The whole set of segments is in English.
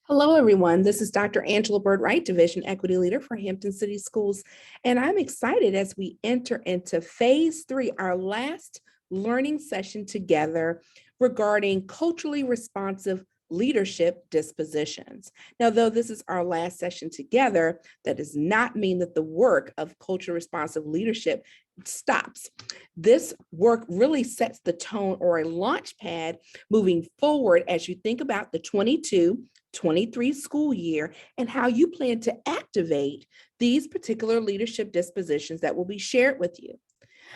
Hello, everyone. This is Dr. Angela Byrd-Wright, Division Equity Leader for Hampton City Schools. And I'm excited as we enter into phase 3, our last learning session together regarding culturally responsive leadership dispositions. Now, though this is our last session together, that does not mean that the work of culturally responsive leadership stops. This work really sets the tone or a launch pad moving forward as you think about the 22-23 school year and how you plan to activate these particular leadership dispositions that will be shared with you.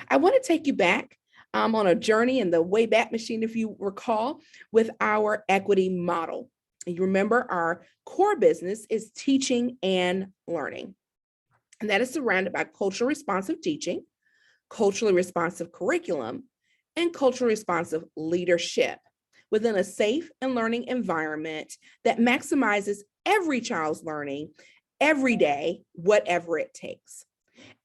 I want to take you back on a journey in the Wayback Machine, if you recall, with our equity model. You remember our core business is teaching and learning, and that is surrounded by culturally responsive teaching, culturally responsive curriculum, and culturally responsive leadership within a safe and learning environment that maximizes every child's learning every day, whatever it takes.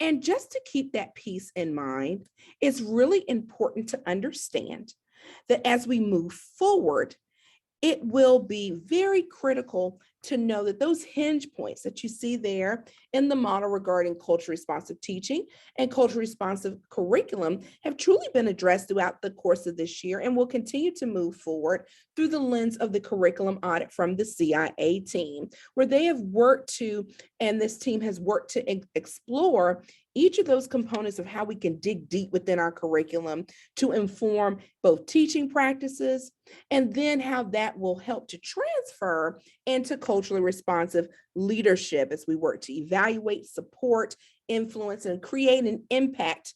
And just to keep that piece in mind, it's really important to understand that as we move forward, it will be very critical to know that those hinge points that you see there in the model regarding culturally responsive teaching and culturally responsive curriculum have truly been addressed throughout the course of this year and will continue to move forward through the lens of the curriculum audit from the CIA team, where they have worked to, and this team has worked to explore each of those components of how we can dig deep within our curriculum to inform both teaching practices and then how that will help to transfer into culturally responsive leadership as we work to evaluate, support, influence, and create an impact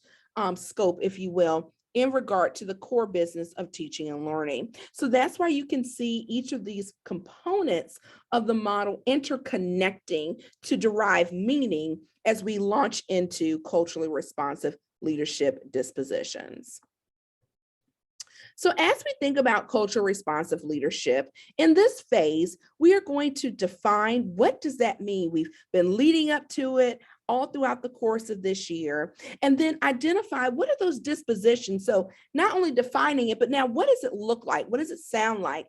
scope, if you will, in regard to the core business of teaching and learning. So that's why you can see each of these components of the model interconnecting to derive meaning as we launch into culturally responsive leadership dispositions. So as we think about culturally responsive leadership, in this phase, we are going to define what does that mean. We've been leading up to it all throughout the course of this year, and then identify what are those dispositions. So not only defining it, but now what does it look like? What does it sound like?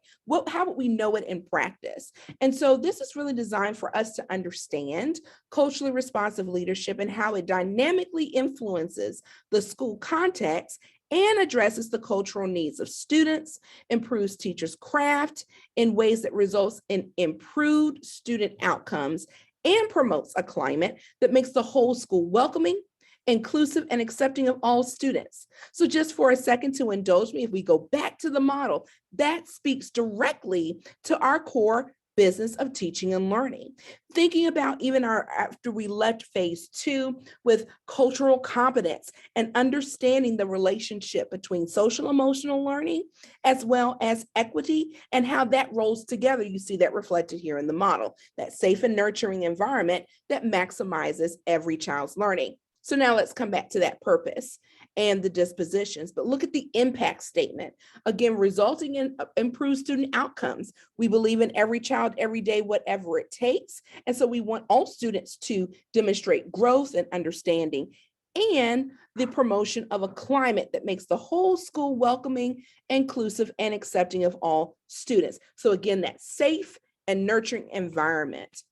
How would we know it in practice? And so this is really designed for us to understand culturally responsive leadership and how it dynamically influences the school context and addresses the cultural needs of students, improves teachers' craft in ways that results in improved student outcomes, and promotes a climate that makes the whole school welcoming, inclusive, and accepting of all students. So just for a second to indulge me, if we go back to the model, that speaks directly to our core business of teaching and learning. Thinking about even after we left phase 2 with cultural competence and understanding the relationship between social emotional learning as well as equity and how that rolls together. You see that reflected here in the model, that safe and nurturing environment that maximizes every child's learning. So now let's come back to that purpose and the dispositions, but look at the impact statement. Again, resulting in improved student outcomes. We believe in every child, every day, whatever it takes. And so we want all students to demonstrate growth and understanding and the promotion of a climate that makes the whole school welcoming, inclusive, and accepting of all students. So again, that safe and nurturing environment.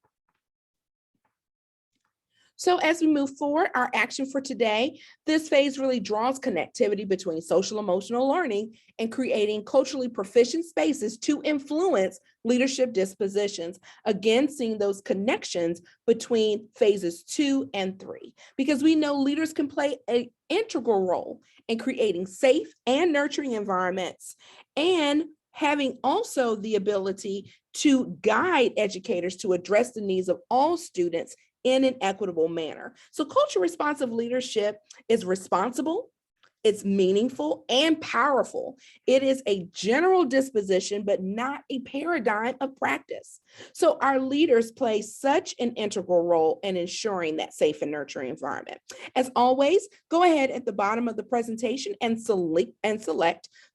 So as we move forward, our action for today, this phase really draws connectivity between social emotional learning and creating culturally proficient spaces to influence leadership dispositions. Again, seeing those connections between phases 2 and 3, because we know leaders can play an integral role in creating safe and nurturing environments and having also the ability to guide educators to address the needs of all students in an equitable manner. So culture responsive leadership is responsible, it's meaningful and powerful. It is a general disposition, but not a paradigm of practice. So our leaders play such an integral role in ensuring that safe and nurturing environment. As always, go ahead at the bottom of the presentation and select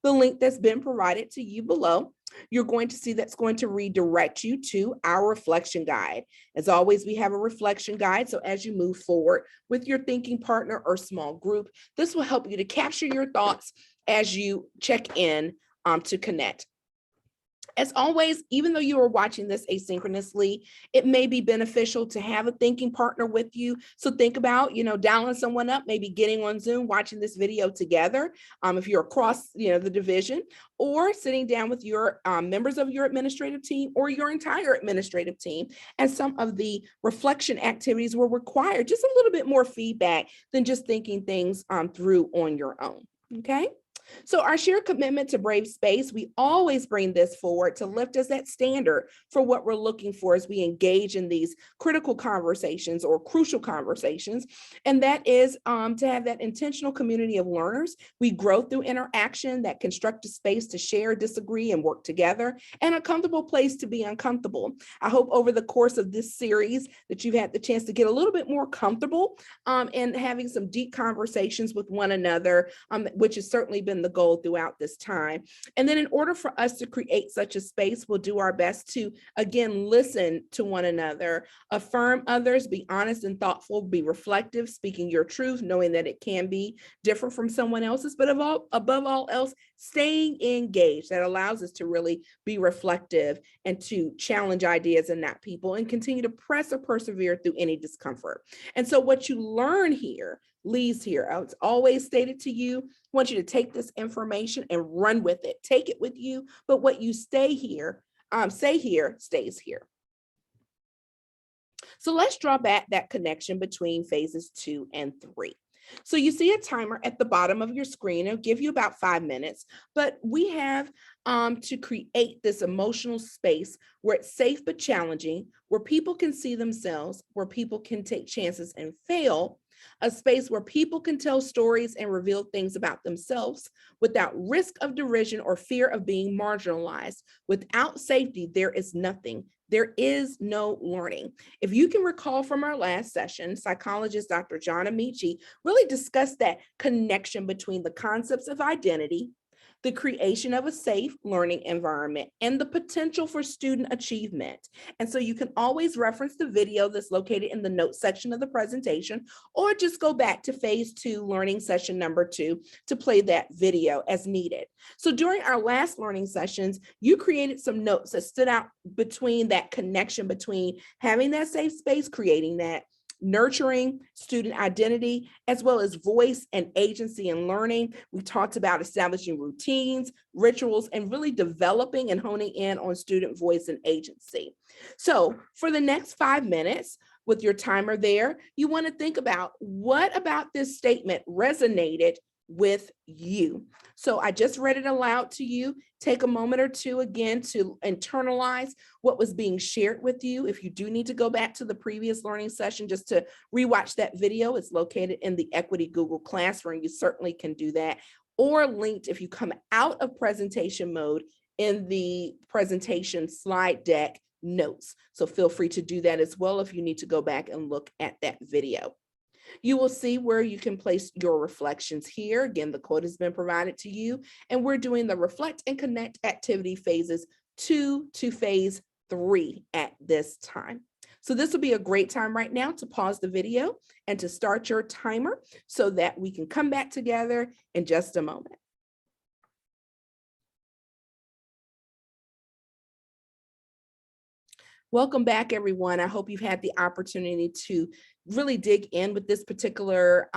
the link that's been provided to you below. You're going to see that's going to redirect you to our reflection guide. As always, we have a reflection guide. So as you move forward with your thinking partner or small group, this will help you to capture your thoughts as you check in to connect. As always, even though you are watching this asynchronously, it may be beneficial to have a thinking partner with you. So think about, dialing someone up, maybe getting on Zoom, watching this video together. If you're across, the division, or sitting down with your members of your administrative team or your entire administrative team. And some of the reflection activities will require just a little bit more feedback than just thinking things through on your own. Okay. So our shared commitment to brave space, we always bring this forward to lift us that standard for what we're looking for as we engage in these critical conversations or crucial conversations. And that is to have that intentional community of learners. We grow through interaction, that constructive space to share, disagree, and work together, and a comfortable place to be uncomfortable. I hope over the course of this series that you've had the chance to get a little bit more comfortable and having some deep conversations with one another, which has certainly been the goal throughout this time. And then in order for us to create such a space, we'll do our best to, again, listen to one another, affirm others, be honest and thoughtful, be reflective, speaking your truth, knowing that it can be different from someone else's, but above all else, staying engaged. That allows us to really be reflective and to challenge ideas and not people, and continue to press or persevere through any discomfort. And so what you learn here leaves here. It's always stated to you, I want you to take this information and run with it. Take it with you, but what you say here stays here. So let's draw back that connection between phases 2 and 3. So you see a timer at the bottom of your screen. It'll give you about 5 minutes, but we have to create this emotional space where it's safe but challenging, where people can see themselves, where people can take chances and fail, a space where people can tell stories and reveal things about themselves without risk of derision or fear of being marginalized. Without safety, there is nothing. There is no learning. If you can recall from our last session, psychologist Dr. John Amici really discussed that connection between the concepts of identity, the creation of a safe learning environment, and the potential for student achievement. And so you can always reference the video that's located in the notes section of the presentation, or just go back to phase 2 learning session number 2 to play that video as needed. So during our last learning sessions, you created some notes that stood out between that connection between having that safe space, creating that, nurturing student identity, as well as voice and agency in learning. We talked about establishing routines, rituals, and really developing and honing in on student voice and agency. So for the next 5 minutes, with your timer there, you want to think about what about this statement resonated with you. So I just read it aloud to you. Take a moment or two again to internalize what was being shared with you. If you do need to go back to the previous learning session just to rewatch that video, it's located in the Equity Google Classroom. You certainly can do that, or linked if you come out of presentation mode in the presentation slide deck notes. So feel free to do that as well if you need to go back and look at that video. You will see where you can place your reflections here. Again, the code has been provided to you, and we're doing the reflect and connect activity phases 2 to phase 3 at this time. So this will be a great time right now to pause the video and to start your timer so that we can come back together in just a moment. Welcome back, everyone. I hope you've had the opportunity to really dig in with this particular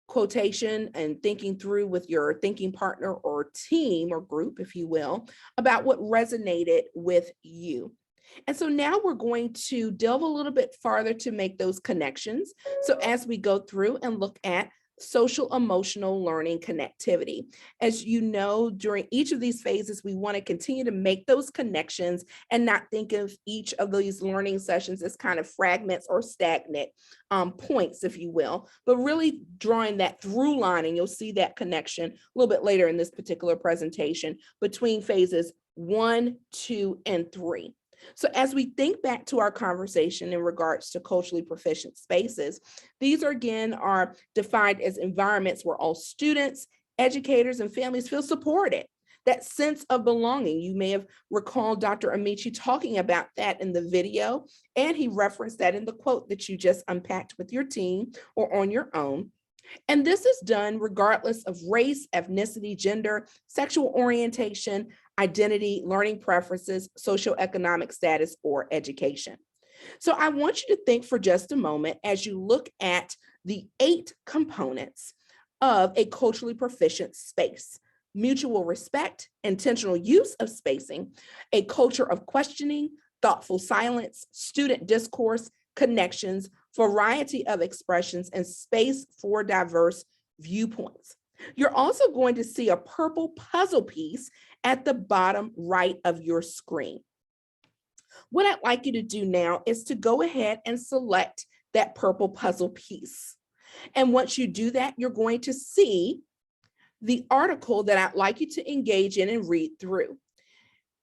quotation and thinking through with your thinking partner or team or group, if you will, about what resonated with you. And so now we're going to delve a little bit farther to make those connections. So as we go through and look at social emotional learning connectivity. As you know, during each of these phases, we want to continue to make those connections and not think of each of these learning sessions as kind of fragments or stagnant points, if you will, but really drawing that through line, and you'll see that connection a little bit later in this particular presentation between phases 1, 2, and 3. So as we think back to our conversation in regards to culturally proficient spaces, these are defined as environments where all students, educators, and families feel supported. That sense of belonging. You may have recalled Dr. Amici talking about that in the video, and he referenced that in the quote that you just unpacked with your team or on your own. And this is done regardless of race, ethnicity, gender, sexual orientation, identity, learning preferences, socioeconomic status, or education. So I want you to think for just a moment as you look at the 8 components of a culturally proficient space: mutual respect, intentional use of spacing, a culture of questioning, thoughtful silence, student discourse, connections, variety of expressions, and space for diverse viewpoints. You're also going to see a purple puzzle piece at the bottom right of your screen. What I'd like you to do now is to go ahead and select that purple puzzle piece. And once you do that, you're going to see the article that I'd like you to engage in and read through,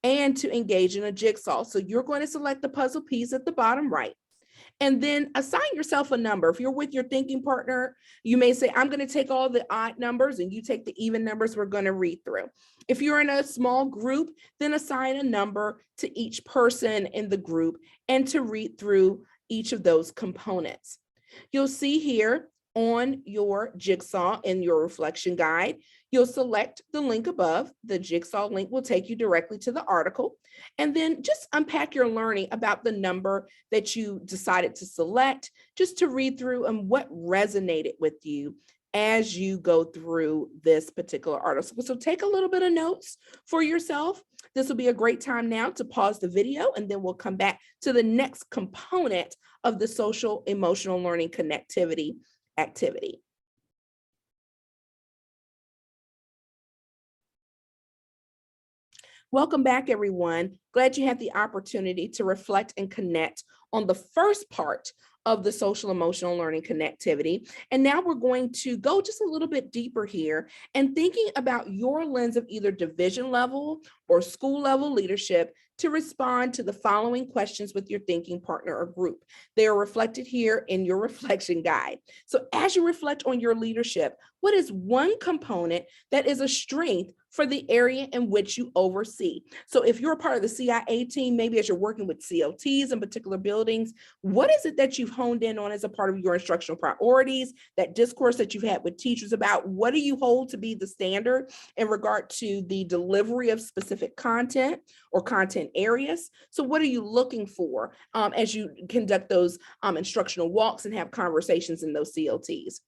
and to engage in a jigsaw. So you're going to select the puzzle piece at the bottom right, and then assign yourself a number. If you're with your thinking partner, you may say, I'm going to take all the odd numbers and you take the even numbers we're going to read through. If you're in a small group, then assign a number to each person in the group and to read through each of those components. You'll see here on your jigsaw in your reflection guide, you'll select the link above. The jigsaw link will take you directly to the article, and then just unpack your learning about the number that you decided to select, just to read through and what resonated with you as you go through this particular article. So take a little bit of notes for yourself. This will be a great time now to pause the video, and then we'll come back to the next component of the social emotional learning connectivity activity. Welcome back, everyone. Glad you had the opportunity to reflect and connect on the first part of the social emotional learning connectivity. And now we're going to go just a little bit deeper here and thinking about your lens of either division level or school level leadership to respond to the following questions with your thinking partner or group. They are reflected here in your reflection guide. So as you reflect on your leadership, what is one component that is a strength for the area in which you oversee? So if you're a part of the CIA team, maybe as you're working with CLTs in particular buildings, what is it that you've honed in on as a part of your instructional priorities, that discourse that you've had with teachers about what do you hold to be the standard in regard to the delivery of specific content or content areas? So what are you looking for as you conduct those instructional walks and have conversations in those CLTs?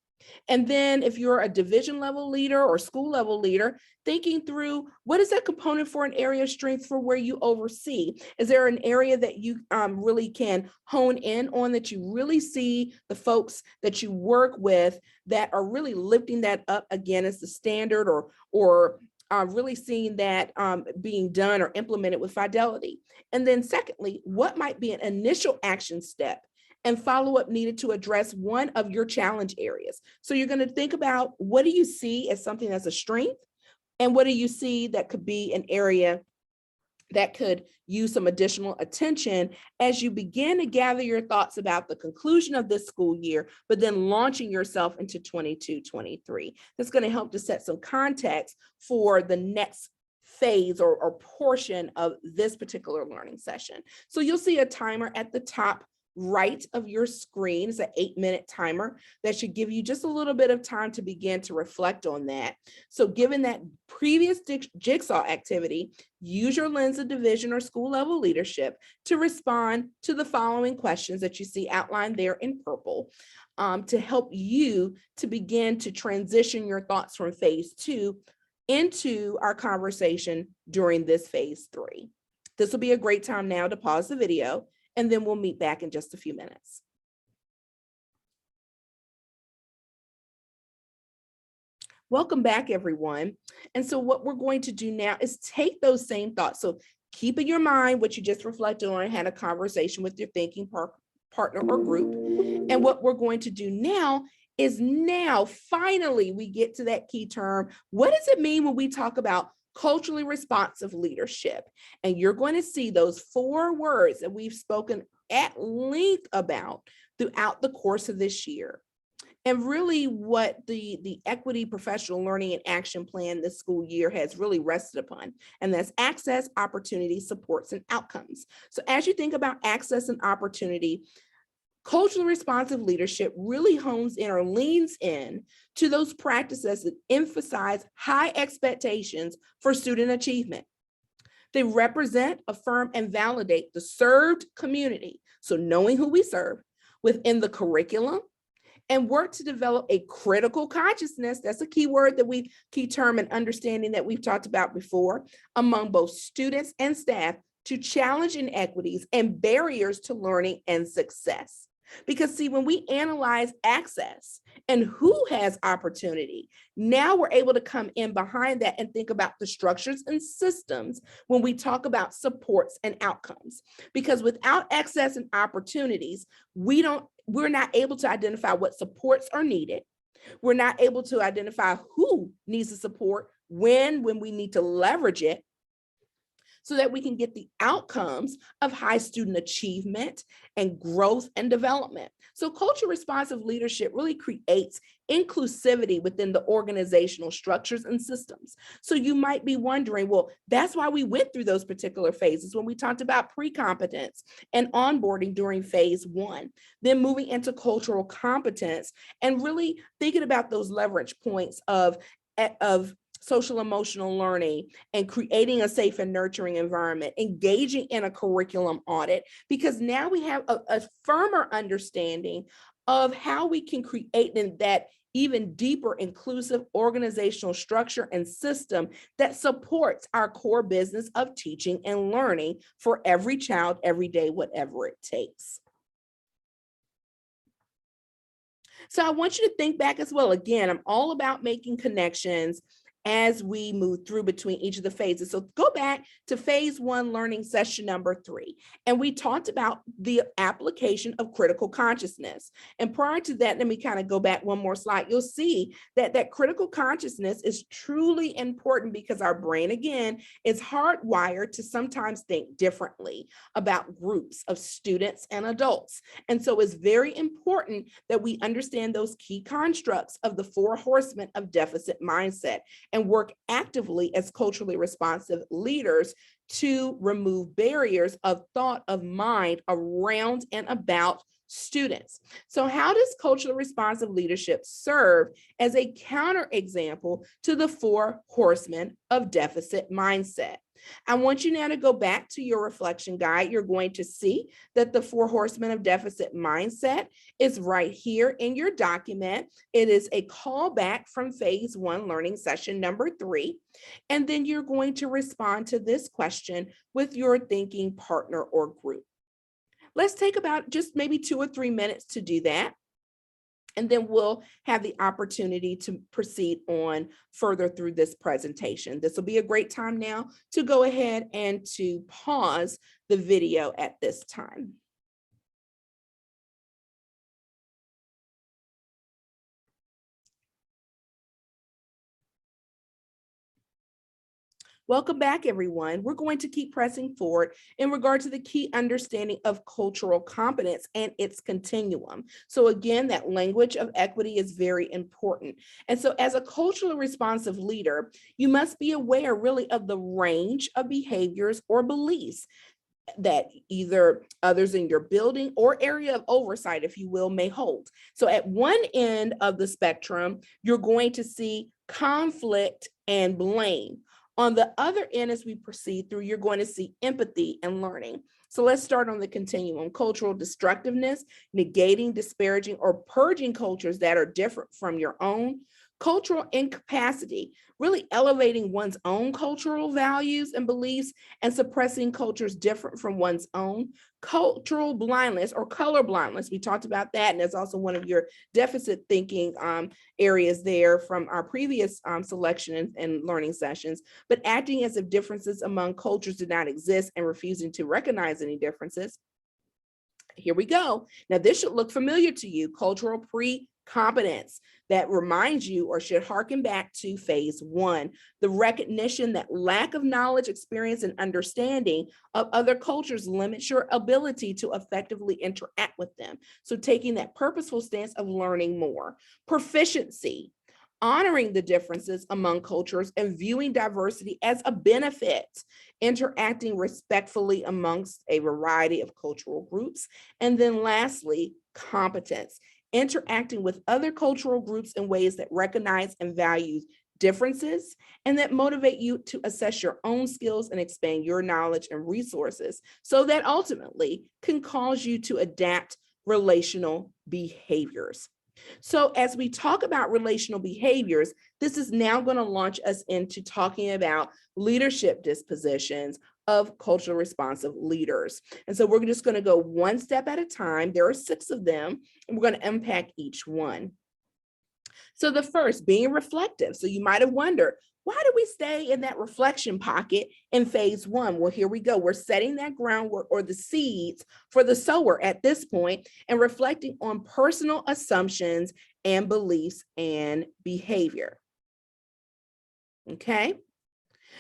And then if you're a division level leader or school level leader, thinking through what is that component for an area of strength for where you oversee? Is there an area that you really can hone in on, that you really see the folks that you work with that are really lifting that up again as the standard, or really seeing that being done or implemented with fidelity? And then secondly, what might be an initial action step and follow-up needed to address one of your challenge areas? So you're going to think about, what do you see as something that's a strength, and what do you see that could be an area that could use some additional attention as you begin to gather your thoughts about the conclusion of this school year, but then launching yourself into 22-23. That's going to help to set some context for the next phase or portion of this particular learning session. So you'll see a timer at the top right of your screen. It's an 8-minute timer that should give you just a little bit of time to begin to reflect on that. So given that previous jigsaw activity, use your lens of division or school level leadership to respond to the following questions that you see outlined there in purple, to help you to begin to transition your thoughts from phase 2 into our conversation during this phase 3. This will be a great time now to pause the video, and then we'll meet back in just a few minutes. Welcome back, everyone. And so what we're going to do now is take those same thoughts. So keep in your mind what you just reflected on and had a conversation with your thinking partner or group. And what we're going to do now is finally we get to that key term. What does it mean when we talk about culturally responsive leadership? And you're going to see those 4 words that we've spoken at length about throughout the course of this year. And really what the Equity Professional Learning and Action Plan this school year has really rested upon, and that's access, opportunity, supports, and outcomes. So as you think about access and opportunity, Culturally responsive leadership really hones in or leans in to those practices that emphasize high expectations for student achievement. They represent, affirm, and validate the served community, so knowing who we serve, within the curriculum, and work to develop a critical consciousness. That's a key term and understanding that we've talked about before, among both students and staff to challenge inequities and barriers to learning and success. Because see, when we analyze access and who has opportunity, now we're able to come in behind that and think about the structures and systems when we talk about supports and outcomes. Because without access and opportunities, we're not able to identify what supports are needed. We're not able to identify who needs the support, when we need to leverage it, so that we can get the outcomes of high student achievement and growth and development. So culture responsive leadership really creates inclusivity within the organizational structures and systems. So you might be wondering, well, that's why we went through those particular phases when we talked about pre-competence and onboarding during phase 1, then moving into cultural competence and really thinking about those leverage points of social emotional learning and creating a safe and nurturing environment, engaging in a curriculum audit, because now we have a firmer understanding of how we can create that even deeper inclusive organizational structure and system that supports our core business of teaching and learning for every child, every day, whatever it takes. So I want you to think back as well. Again, I'm all about making connections as we move through between each of the phases. So go back to phase 1 learning session number 3. And we talked about the application of critical consciousness. And prior to that, let me kind of go back one more slide. You'll see that critical consciousness is truly important because our brain, again, is hardwired to sometimes think differently about groups of students and adults. And so it's very important that we understand those key constructs of the 4 horsemen of deficit mindset and work actively as culturally responsive leaders to remove barriers of thought of mind around and about students. So how does culturally responsive leadership serve as a counterexample to the 4 horsemen of deficit mindset? I want you now to go back to your reflection guide. You're going to see that the 4 horsemen of deficit mindset is right here in your document. It is a callback from phase 1 learning session number 3. And then you're going to respond to this question with your thinking partner or group. Let's take about just maybe 2 or 3 minutes to do that. And then we'll have the opportunity to proceed on further through this presentation. This will be a great time now to go ahead and to pause the video at this time. Welcome back, everyone. We're going to keep pressing forward in regard to the key understanding of cultural competence and its continuum. So again, that language of equity is very important. And so as a culturally responsive leader, you must be aware really of the range of behaviors or beliefs that either others in your building or area of oversight, if you will, may hold. So at one end of the spectrum, you're going to see conflict and blame. On the other end, as we proceed through, you're going to see empathy and learning. So let's start on the continuum. Cultural destructiveness, negating, disparaging, or purging cultures that are different from your own. Cultural incapacity, really elevating one's own cultural values and beliefs and suppressing cultures different from one's own. Cultural blindness or color blindness, we talked about that, and that's also one of your deficit thinking areas there from our previous selection and learning sessions, but acting as if differences among cultures did not exist and refusing to recognize any differences. Here we go. Now this should look familiar to you. Cultural pre-competence that reminds you or should harken back to phase 1, the recognition that lack of knowledge, experience, and understanding of other cultures limits your ability to effectively interact with them. So taking that purposeful stance of learning more. Proficiency, honoring the differences among cultures and viewing diversity as a benefit, interacting respectfully amongst a variety of cultural groups. And then lastly, competence, interacting with other cultural groups in ways that recognize and value differences and that motivate you to assess your own skills and expand your knowledge and resources so that ultimately can cause you to adapt relational behaviors. So as we talk about relational behaviors, this is now going to launch us into talking about leadership dispositions of culturally responsive leaders. And so we're just going to go one step at a time. There are 6 of them, and we're going to unpack each one. So the first, being reflective. So you might have wondered, why do we stay in that reflection pocket in phase 1? Well, here we go. We're setting that groundwork or the seeds for the sower at this point and reflecting on personal assumptions and beliefs and behavior. Okay.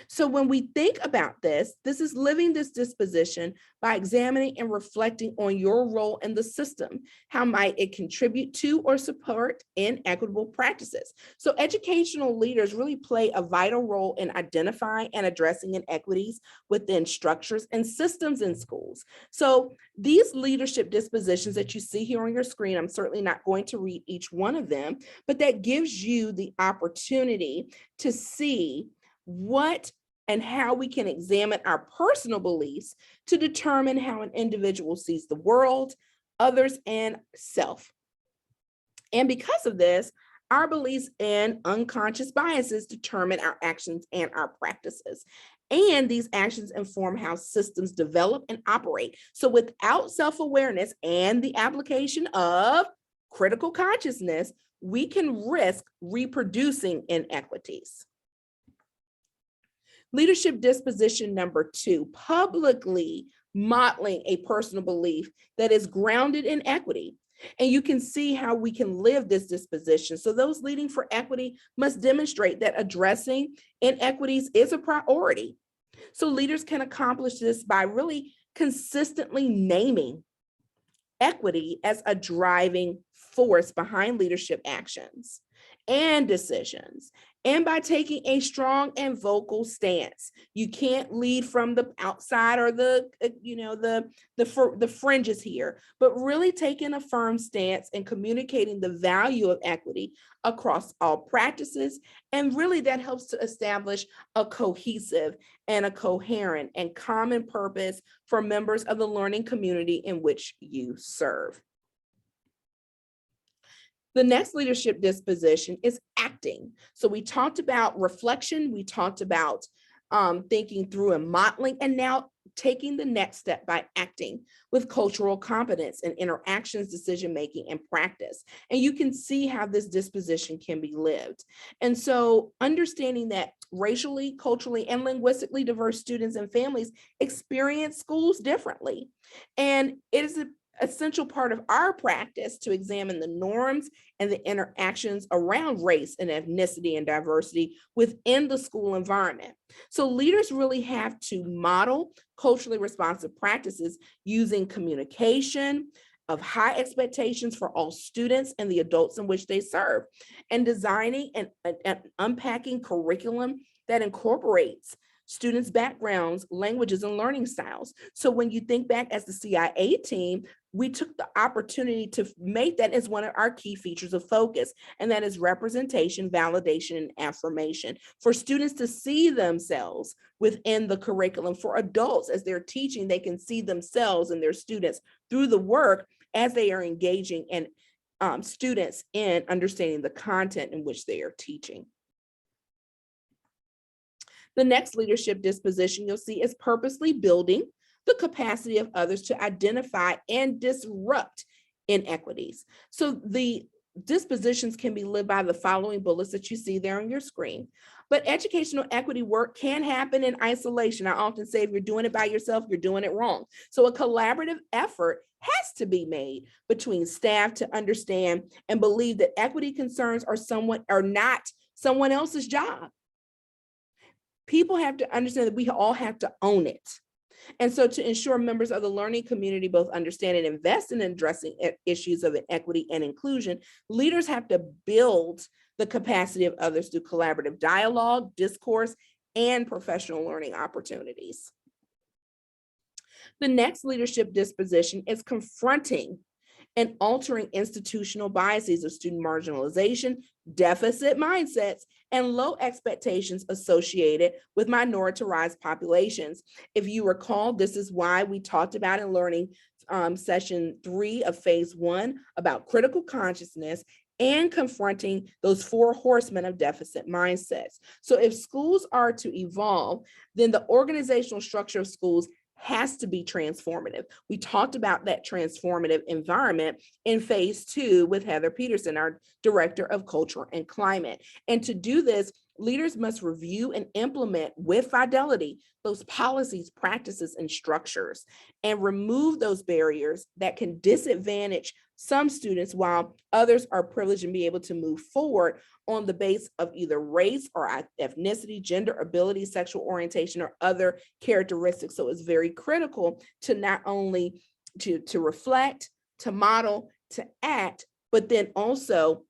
So when we think about this is living this disposition by examining and reflecting on your role in the system. How might it contribute to or support inequitable practices? So educational leaders really play a vital role in identifying and addressing inequities within structures and systems in schools. So these leadership dispositions that you see here on your screen, I'm certainly not going to read each one of them, but that gives you the opportunity to see what and how we can examine our personal beliefs to determine how an individual sees the world, others, and self. And because of this, our beliefs and unconscious biases determine our actions and our practices. And these actions inform how systems develop and operate. So without self-awareness and the application of critical consciousness, we can risk reproducing inequities. Leadership disposition number 2, publicly modeling a personal belief that is grounded in equity. And you can see how we can live this disposition. So those leading for equity must demonstrate that addressing inequities is a priority. So leaders can accomplish this by really consistently naming equity as a driving force behind leadership actions and decisions, and by taking a strong and vocal stance. You can't lead from the outside or the fringes here, but really taking a firm stance and communicating the value of equity across all practices. And really that helps to establish a cohesive and a coherent and common purpose for members of the learning community in which you serve. The next leadership disposition is acting. So we talked about reflection, we talked about thinking through and modeling, and now taking the next step by acting with cultural competence and interactions, decision-making, and practice. And you can see how this disposition can be lived. And so understanding that racially, culturally, and linguistically diverse students and families experience schools differently. And it is an essential part of our practice to examine the norms and the interactions around race and ethnicity and diversity within the school environment. So leaders really have to model culturally responsive practices using communication of high expectations for all students and the adults in which they serve, and designing and unpacking curriculum that incorporates students' backgrounds, languages, and learning styles. So when you think back as the CIA team, we took the opportunity to make that as one of our key features of focus, and that is representation, validation, and affirmation. For students to see themselves within the curriculum, for adults as they're teaching, they can see themselves and their students through the work as they are engaging and students in understanding the content in which they are teaching. The next leadership disposition you'll see is purposely building the capacity of others to identify and disrupt inequities. So the dispositions can be lived by the following bullets that you see there on your screen. But educational equity work can happen in isolation. I often say if you're doing it by yourself, you're doing it wrong. So a collaborative effort has to be made between staff to understand and believe that equity concerns are not someone else's job. People have to understand that we all have to own it. And so to ensure members of the learning community both understand and invest in addressing issues of equity and inclusion, leaders have to build the capacity of others through collaborative dialogue, discourse, and professional learning opportunities. The next leadership disposition is confronting and altering institutional biases of student marginalization, deficit mindsets, and low expectations associated with minoritized populations. If you recall, this is why we talked about in learning session 3 of phase 1 about critical consciousness and confronting those 4 horsemen of deficit mindsets. So if schools are to evolve, then the organizational structure of schools has to be transformative. We talked about that transformative environment in phase 2 with Heather Peterson, our director of culture and climate. And to do this, leaders must review and implement with fidelity those policies, practices, and structures, and remove those barriers that can disadvantage some students while others are privileged and be able to move forward on the base of either race or ethnicity, gender, ability, sexual orientation, or other characteristics. So it's very critical to not only to reflect, to model, to act, but then also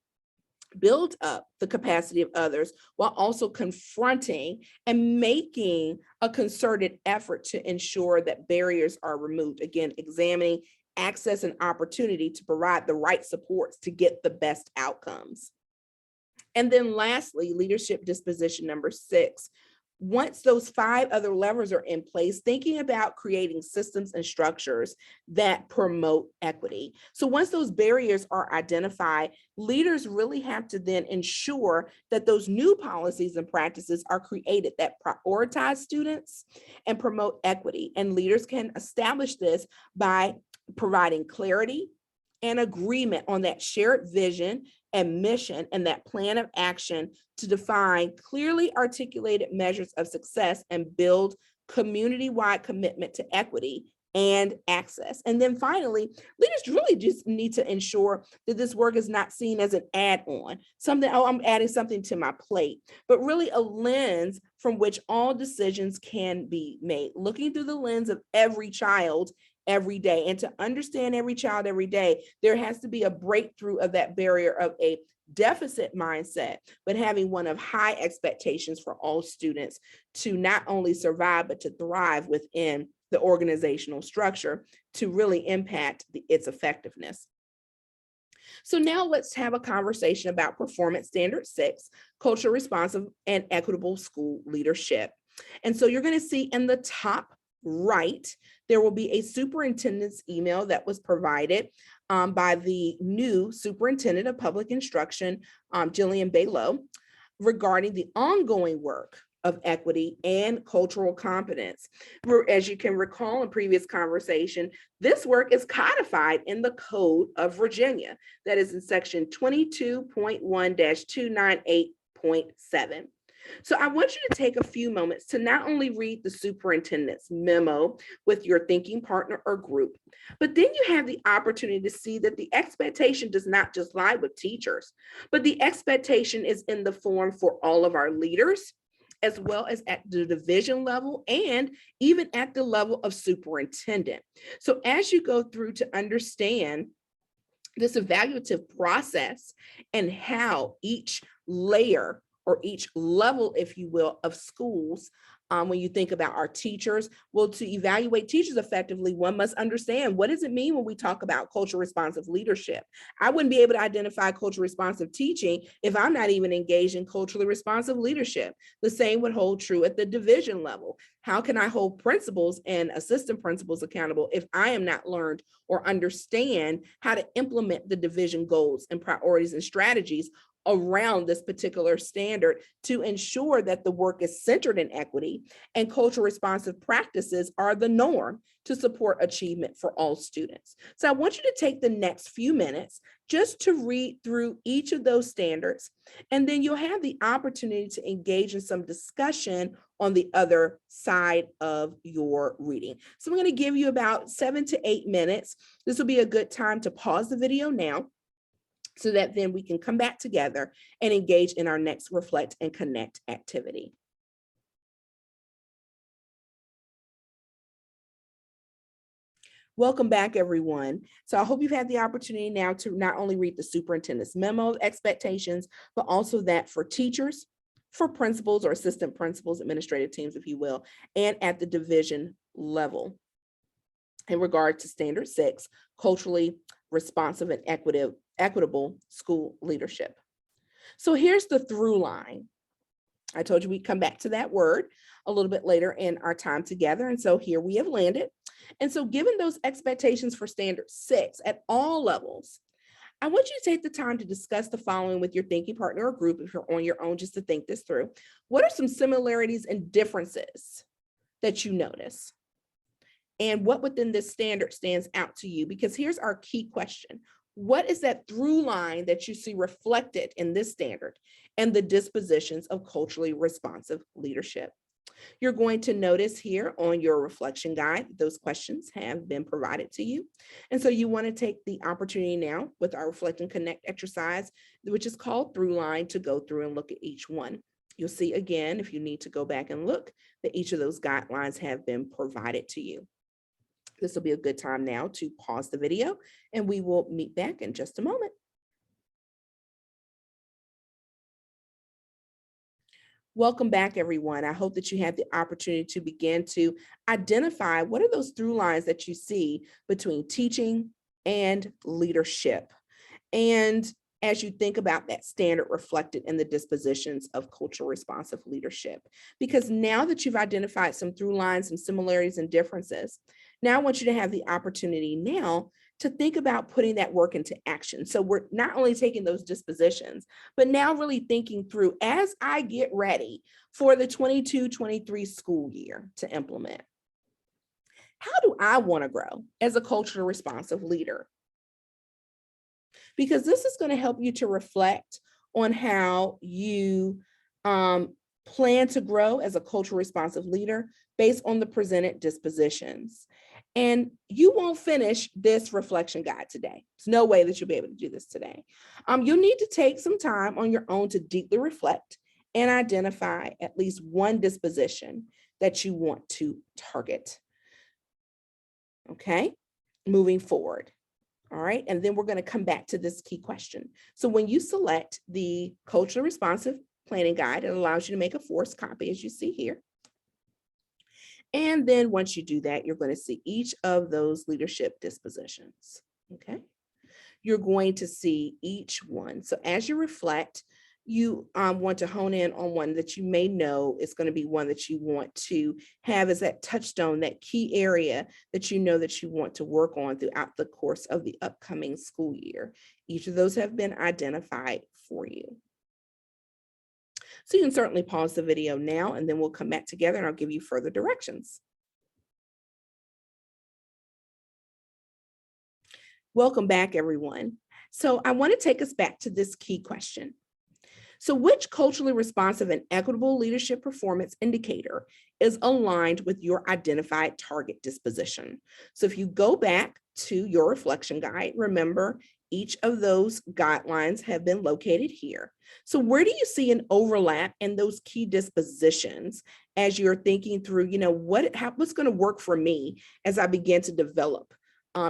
build up the capacity of others while also confronting and making a concerted effort to ensure that barriers are removed. Again, examining access and opportunity to provide the right supports to get the best outcomes. And then lastly, leadership disposition number 6. Once those 5 other levers are in place, thinking about creating systems and structures that promote equity. So once those barriers are identified, leaders really have to then ensure that those new policies and practices are created that prioritize students and promote equity. And leaders can establish this by providing clarity and agreement on that shared vision and mission and that plan of action to define clearly articulated measures of success and build community-wide commitment to equity and access. And then finally, leaders really just need to ensure that this work is not seen as an add-on, something, oh, I'm adding something to my plate, but really a lens from which all decisions can be made, looking through the lens of every child every day. And to understand every child every day, there has to be a breakthrough of that barrier of a deficit mindset, but having one of high expectations for all students to not only survive, but to thrive within the organizational structure to really impact its effectiveness. So now let's have a conversation about Performance Standard 6, culturally responsive and equitable school leadership. And so you're going to see in the top right, there will be a superintendent's email that was provided by the new superintendent of public instruction, Jillian Baylow, regarding the ongoing work of equity and cultural competence. As you can recall in previous conversation, this work is codified in the Code of Virginia, that is in section 22.1-298.7. So I want you to take a few moments to not only read the superintendent's memo with your thinking partner or group, but then you have the opportunity to see that the expectation does not just lie with teachers, but the expectation is in the form for all of our leaders, as well as at the division level and even at the level of superintendent. So as you go through to understand this evaluative process and how each layer or each level, if you will, of schools, when you think about our teachers, well, to evaluate teachers effectively, one must understand, what does it mean when we talk about culture responsive leadership? I wouldn't be able to identify culture responsive teaching if I'm not even engaged in culturally responsive leadership. The same would hold true at the division level. How can I hold principals and assistant principals accountable if I am not learned or understand how to implement the division goals and priorities and strategies around this particular standard to ensure that the work is centered in equity and cultural responsive practices are the norm to support achievement for all students. So I want you to take the next few minutes just to read through each of those standards, and then you'll have the opportunity to engage in some discussion on the other side of your reading. So I'm going to give you about 7 to 8 minutes. This will be a good time to pause the video now, so that then we can come back together and engage in our next Reflect and Connect activity. Welcome back, everyone. So I hope you've had the opportunity now to not only read the superintendent's memo expectations, but also that for teachers, for principals or assistant principals, administrative teams, if you will, and at the division level in regard to Standard 6, culturally responsive, and equitable school leadership. So here's the through line. I told you we'd come back to that word a little bit later in our time together. And so here we have landed. And so given those expectations for standard 6 at all levels, I want you to take the time to discuss the following with your thinking partner or group if you're on your own, just to think this through. What are some similarities and differences that you notice? And what within this standard stands out to you? Because here's our key question. What is that through line that you see reflected in this standard and the dispositions of culturally responsive leadership? You're going to notice here on your reflection guide, those questions have been provided to you. And so you want to take the opportunity now with our Reflect and Connect exercise, which is called Through Line, to go through and look at each one. You'll see again, if you need to go back and look, that each of those guidelines have been provided to you. This will be a good time now to pause the video, and we will meet back in just a moment. Welcome back, everyone. I hope that you have the opportunity to begin to identify what are those through lines that you see between teaching and leadership. And as you think about that standard reflected in the dispositions of culturally responsive leadership, because now that you've identified some through lines, some similarities and differences, now I want you to have the opportunity now to think about putting that work into action. So we're not only taking those dispositions, but now really thinking through, as I get ready for the 22-23 school year to implement, how do I want to grow as a culturally responsive leader? Because this is going to help you to reflect on how you plan to grow as a culturally responsive leader based on the presented dispositions. And you won't finish this reflection guide today. There's no way that you'll be able to do this today. You'll need to take some time on your own to deeply reflect and identify at least one disposition that you want to target. Okay, moving forward. All right, and then we're going to come back to this key question. So when you select the culturally responsive planning guide, it allows you to make a forced copy, as you see here. And then once you do that, you're going to see each of those leadership dispositions. Okay, you're going to see each one. So as you reflect, you want to hone in on one that you may know is going to be one that you want to have as that touchstone, that key area that you know that you want to work on throughout the course of the upcoming school year. Each of those have been identified for you. So you can certainly pause the video now, and then we'll come back together and I'll give you further directions. Welcome back, everyone. So I want to take us back to this key question. So which culturally responsive and equitable leadership performance indicator is aligned with your identified target disposition? So if you go back to your reflection guide, remember each of those guidelines have been located here. So where do you see an overlap in those key dispositions as you're thinking through, what's going to work for me as I begin to develop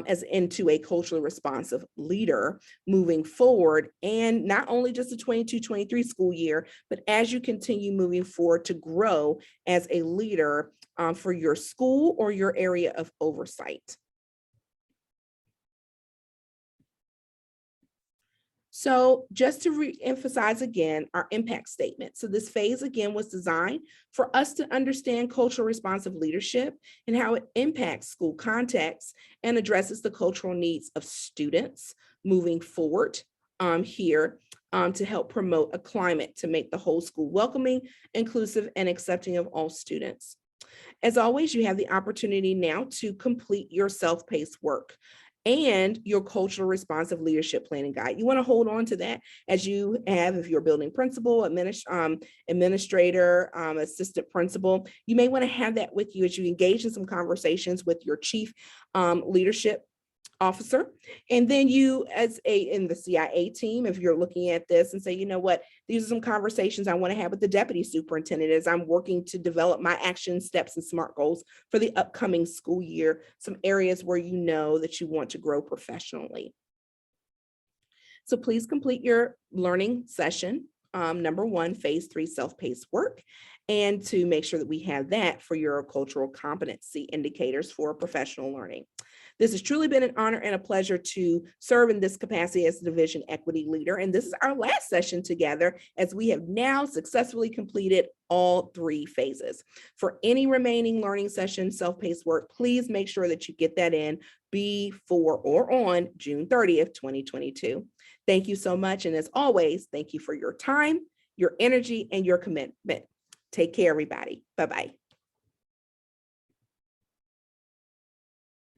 as into a culturally responsive leader moving forward, and not only just the 22-23 school year, but as you continue moving forward to grow as a leader for your school or your area of oversight. So just to re-emphasize again, our impact statement. So this phase again was designed for us to understand cultural responsive leadership and how it impacts school contexts and addresses the cultural needs of students moving forward here to help promote a climate to make the whole school welcoming, inclusive, and accepting of all students. As always, you have the opportunity now to complete your self-paced work and your cultural responsive leadership planning guide. You want to hold on to that as you have, if you're a building principal, administrator, assistant principal, you may want to have that with you as you engage in some conversations with your chief leadership officer. And then you in the CIA team, if you're looking at this and say, you know what, these are some conversations I want to have with the deputy superintendent as I'm working to develop my action steps and SMART goals for the upcoming school year, some areas where you know that you want to grow professionally. So please complete your learning session, number 1, phase 3 self-paced work, and to make sure that we have that for your cultural competency indicators for professional learning. This has truly been an honor and a pleasure to serve in this capacity as Division Equity Leader. And this is our last session together, as we have now successfully completed all 3 phases. For any remaining learning session, self-paced work, please make sure that you get that in before or on June 30th, 2022. Thank you so much. And as always, thank you for your time, your energy, and your commitment. Take care, everybody. Bye-bye.